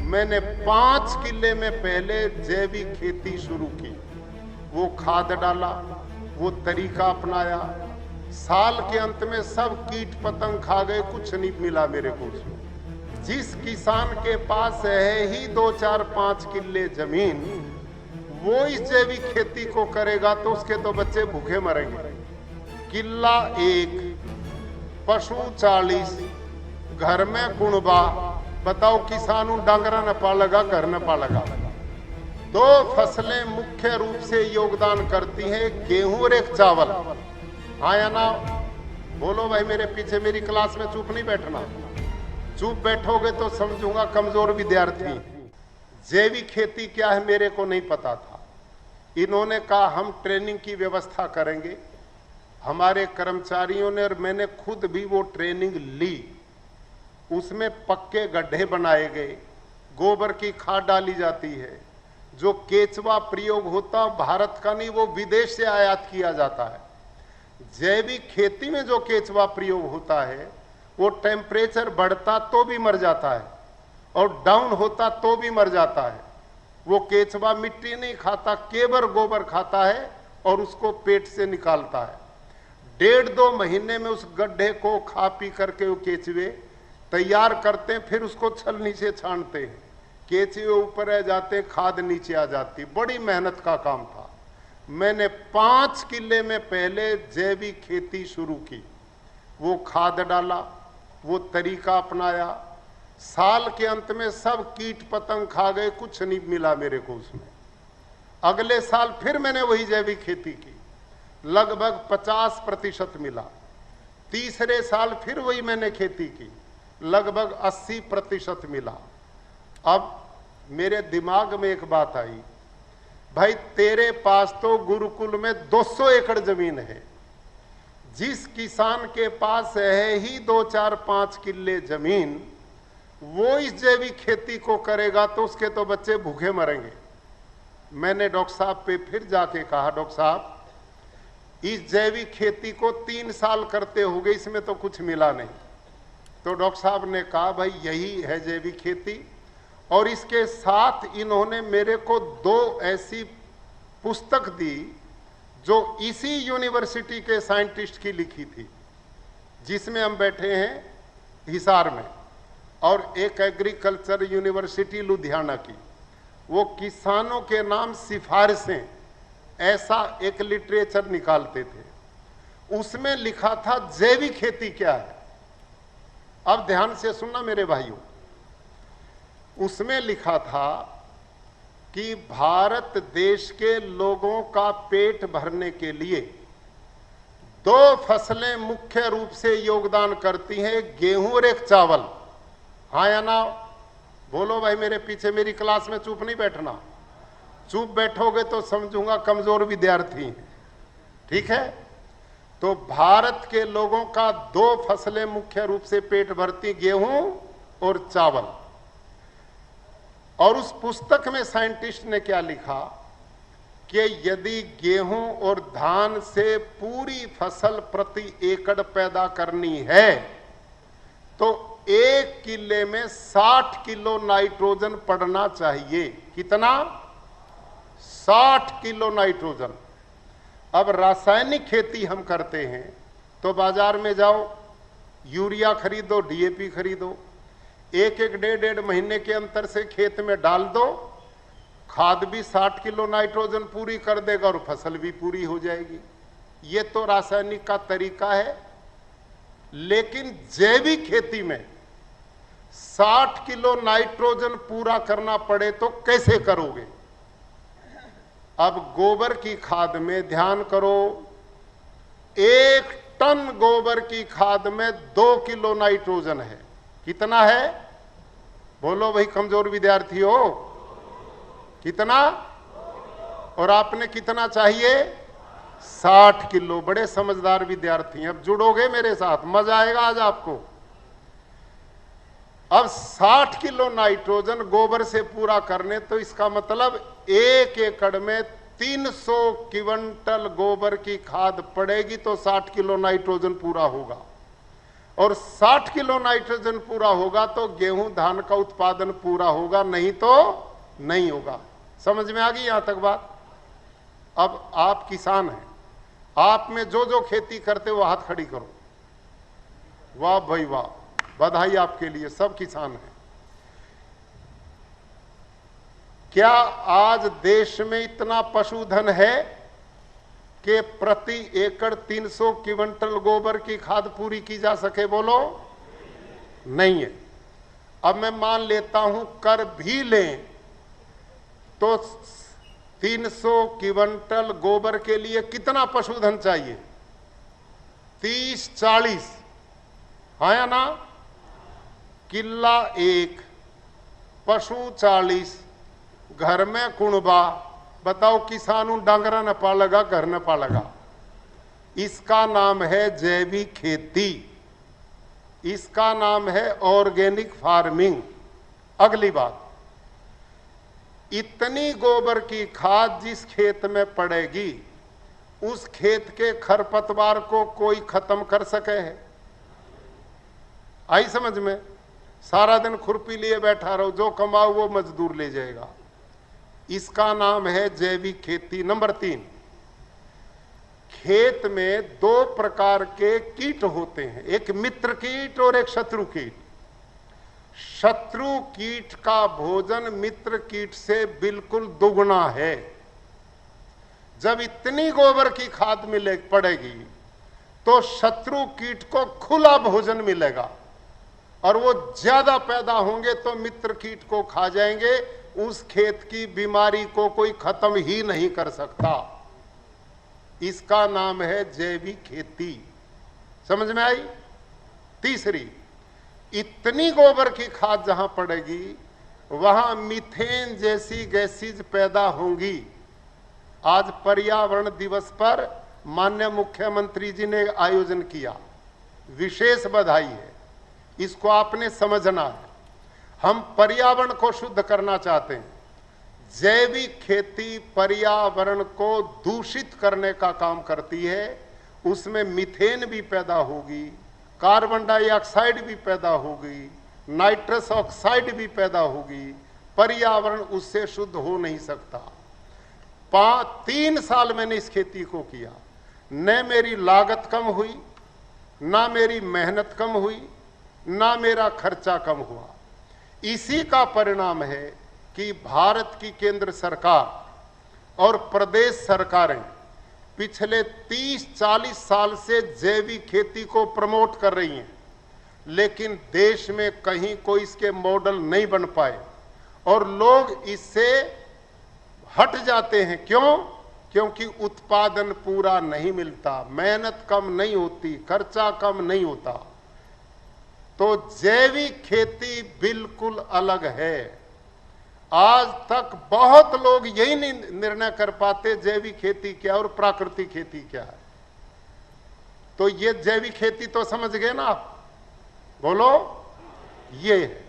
मैंने 5 किले में पहले जैविक खेती शुरू की। वो खाद डाला, वो तरीका अपनाया। साल के अंत में सब कीट पतंग खा गए, कुछ नहीं मिला मेरे को उसमें। जिस किसान के पास है ही 2, 4, 5 किले जमीन, वो इस जैविक खेती को करेगा तो उसके तो बच्चे भूखे मरेंगे। किला 1, पशु 40, घर में कुणबा। बताओ किसान डांगरा न पालेगा, घर न पालेगा। 2 फसलें मुख्य रूप से योगदान करती हैं, गेहूं और एक चावल। हाँ या ना? बोलो भाई, मेरे पीछे मेरी क्लास में चुप नहीं बैठना। चुप बैठोगे तो समझूंगा कमजोर विद्यार्थी। जैविक खेती क्या है मेरे को नहीं पता था। इन्होंने कहा हम ट्रेनिंग की व्यवस्था करेंगे। हमारे कर्मचारियों ने और मैंने खुद भी वो ट्रेनिंग ली। उसमें पक्के गड्ढे बनाए गए, गोबर की खाद डाली जाती है। जो केचुआ प्रयोग होता भारत का नहीं, वो विदेश से आयात किया जाता है। जैविक खेती में जो केचुआ प्रयोग होता है वो टेम्परेचर बढ़ता तो भी मर जाता है और डाउन होता तो भी मर जाता है। वो केचुआ मिट्टी नहीं खाता, केवल गोबर खाता है और उसको पेट से निकालता है। 1.5-2 महीने में उस गड्ढे को खा पी करके वो केचुए तैयार करते हैं, फिर उसको छलनी से छानते हैं। केचुए ऊपर आ जाते, खाद नीचे आ जाती। बड़ी मेहनत का काम था। मैंने 5 किले में पहले जैविक खेती शुरू की। वो खाद डाला, वो तरीका अपनाया। साल के अंत में सब कीट पतंग खा गए, कुछ नहीं मिला मेरे को उसमें। अगले साल फिर मैंने वही जैविक खेती की, लगभग 50% मिला। तीसरे साल फिर वही मैंने खेती की, लगभग 80% मिला। अब मेरे दिमाग में एक बात आई, भाई तेरे पास तो गुरुकुल में 200 एकड़ जमीन है। जिस किसान के पास है ही 2, 4, 5 किले जमीन, वो इस जैविक खेती को करेगा तो उसके तो बच्चे भूखे मरेंगे। मैंने डॉक्टर साहब पे फिर जाके कहा, डॉक्टर साहब इस जैविक खेती को 3 साल करते हो गए, इसमें तो कुछ मिला नहीं। तो डॉक्टर साहब ने कहा भाई यही है जैविक खेती। और इसके साथ इन्होंने मेरे को 2 ऐसी पुस्तक दी जो इसी यूनिवर्सिटी के साइंटिस्ट की लिखी थी, जिसमें हम बैठे हैं हिसार में, और एक एग्रीकल्चर यूनिवर्सिटी लुधियाना की। वो किसानों के नाम सिफारिशें ऐसा एक लिटरेचर निकालते थे। उसमें लिखा था जैविक खेती क्या है। अब ध्यान से सुनना मेरे भाइयों, उसमें लिखा था कि भारत देश के लोगों का पेट भरने के लिए 2 फसलें मुख्य रूप से योगदान करती हैं, गेहूं और एक चावल। हाँ या ना? बोलो भाई, मेरे पीछे मेरी क्लास में चुप नहीं बैठना। चुप बैठोगे तो समझूंगा कमजोर विद्यार्थी। ठीक है? तो भारत के लोगों का 2 फसलें मुख्य रूप से पेट भरती, गेहूं और चावल। और उस पुस्तक में साइंटिस्ट ने क्या लिखा कि यदि गेहूं और धान से पूरी फसल प्रति एकड़ पैदा करनी है तो 1 किले में 60 किलो नाइट्रोजन पड़ना चाहिए। कितना? 60 किलो नाइट्रोजन। अब रासायनिक खेती हम करते हैं तो बाजार में जाओ, यूरिया खरीदो, डीएपी खरीदो, 1-1, 1.5 महीने के अंतर से खेत में डाल दो, खाद भी 60 किलो नाइट्रोजन पूरी कर देगा और फसल भी पूरी हो जाएगी। ये तो रासायनिक का तरीका है। लेकिन जैविक खेती में 60 किलो नाइट्रोजन पूरा करना पड़े तो कैसे करोगे? अब गोबर की खाद में ध्यान करो, 1 टन गोबर की खाद में 2 किलो नाइट्रोजन है। कितना है? बोलो भाई, कमजोर विद्यार्थी हो। कितना? और आपने कितना चाहिए? 60 किलो। बड़े समझदार विद्यार्थी हैं। अब जुड़ोगे मेरे साथ, मजा आएगा आज आपको। अब 60 किलो नाइट्रोजन गोबर से पूरा करने, तो इसका मतलब 1 एकड़ में 300 क्विंटल गोबर की खाद पड़ेगी तो 60 किलो नाइट्रोजन पूरा होगा। और 60 किलो नाइट्रोजन पूरा होगा तो गेहूं धान का उत्पादन पूरा होगा, नहीं तो नहीं होगा। समझ में आ गई यहां तक बात? अब आप किसान हैं, आप में जो जो खेती करते हो हाथ खड़ी करो। वाह भाई वाह, बधाई आपके लिए, सब किसान हैं। क्या आज देश में इतना पशुधन है कि प्रति एकड़ 300 क्विंटल गोबर की खाद पूरी की जा सके? बोलो, नहीं है। अब मैं मान लेता हूं कर भी लें तो 300 क्विंटल गोबर के लिए कितना पशुधन चाहिए? 30-40, हाँ या ना? किला 1, पशु 40, घर में कुणबा। बताओ किसानों डांगरा न पालेगा, घर न पालेगा। इसका नाम है जैविक खेती, इसका नाम है ऑर्गेनिक फार्मिंग। अगली बात, इतनी गोबर की खाद जिस खेत में पड़ेगी उस खेत के खरपतवार को कोई खत्म कर सके है? आई समझ में? सारा दिन खुरपी लिए बैठा रहो, जो कमाओ वो मजदूर ले जाएगा। इसका नाम है जैविक खेती। नंबर 3, खेत में 2 प्रकार के कीट होते हैं, एक मित्र कीट और एक शत्रु कीट। शत्रु कीट का भोजन मित्र कीट से बिल्कुल दुगना है। जब इतनी गोबर की खाद मिले पड़ेगी तो शत्रु कीट को खुला भोजन मिलेगा और वो ज्यादा पैदा होंगे तो मित्र कीट को खा जाएंगे। उस खेत की बीमारी को कोई खत्म ही नहीं कर सकता। इसका नाम है जैविक खेती। समझ में आई? तीसरी, इतनी गोबर की खाद जहां पड़ेगी वहां मीथेन जैसी गैसेज पैदा होंगी। आज पर्यावरण दिवस पर माननीय मुख्यमंत्री जी ने आयोजन किया, विशेष बधाई है। इसको आपने समझना है। हम पर्यावरण को शुद्ध करना चाहते हैं। जैविक खेती पर्यावरण को दूषित करने का काम करती है। उसमें मीथेन भी पैदा होगी, कार्बन डाइऑक्साइड भी पैदा होगी, नाइट्रस ऑक्साइड भी पैदा होगी। पर्यावरण उससे शुद्ध हो नहीं सकता। 3 साल मैंने इस खेती को किया, न मेरी लागत कम हुई, ना मेरी मेहनत कम हुई, ना मेरा खर्चा कम हुआ। इसी का परिणाम है कि भारत की केंद्र सरकार और प्रदेश सरकारें पिछले 30-40 साल से जैविक खेती को प्रमोट कर रही हैं, लेकिन देश में कहीं कोई इसके मॉडल नहीं बन पाए और लोग इससे हट जाते हैं। क्यों? क्योंकि उत्पादन पूरा नहीं मिलता, मेहनत कम नहीं होती, खर्चा कम नहीं होता। तो जैविक खेती बिल्कुल अलग है। आज तक बहुत लोग यही नहीं निर्णय कर पाते जैविक खेती क्या और प्राकृतिक खेती क्या है। तो ये जैविक खेती तो समझ गए ना आप? बोलो, ये है।